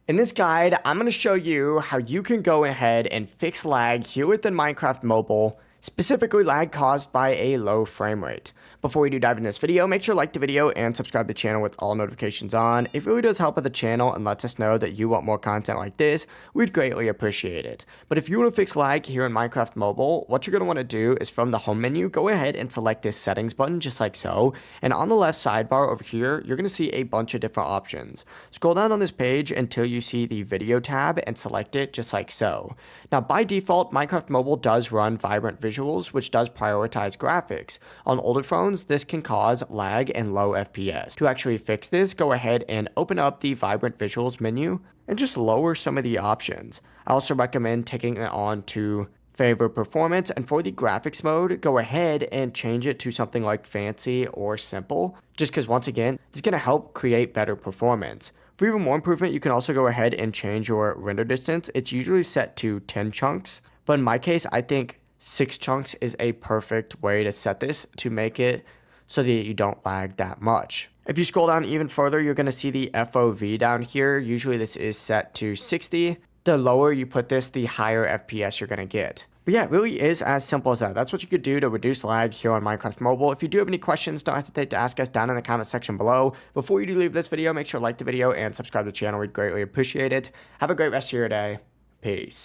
In this guide, I'm going to show you how you can go ahead and fix lag here within Minecraft Mobile, specifically lag caused by a low frame rate. Before we do dive into this video, make sure to like the video and subscribe to the channel with all notifications on. It really does help with the channel and lets us know that you want more content like this. We'd greatly appreciate it. But if you want to fix lag here in Minecraft Mobile, what you're going to want to do is from the home menu, go ahead and select this settings button just like so. And on the left sidebar over here, you're going to see a bunch of different options. Scroll down on this page until you see the video tab and select it just like so. Now by default, Minecraft Mobile does run vibrant visuals, which does prioritize graphics. On older phones, this can cause lag and low FPS. To actually fix this, go ahead and open up the vibrant visuals menu and just lower some of the options. I also recommend taking it on to favor performance, and for the graphics mode, go ahead and change it to something like fancy or simple, just because once again, it's going to help create better performance. For even more improvement, you can also go ahead and change your render distance. It's usually set to 10 chunks, but in my case, I think 6 chunks is a perfect way to set this to make it so that you don't lag that much. If you scroll down even further, you're going to see the FOV down here. Usually this is set to 60. The lower you put this, the higher FPS you're going to get. But yeah, it really is as simple as that. That's what you could do to reduce lag here on Minecraft Mobile. If you do have any questions, don't hesitate to ask us down in the comment section below. Before you do leave this video, make sure to like the video and subscribe to the channel. We'd greatly appreciate it. Have a great rest of your day. Peace.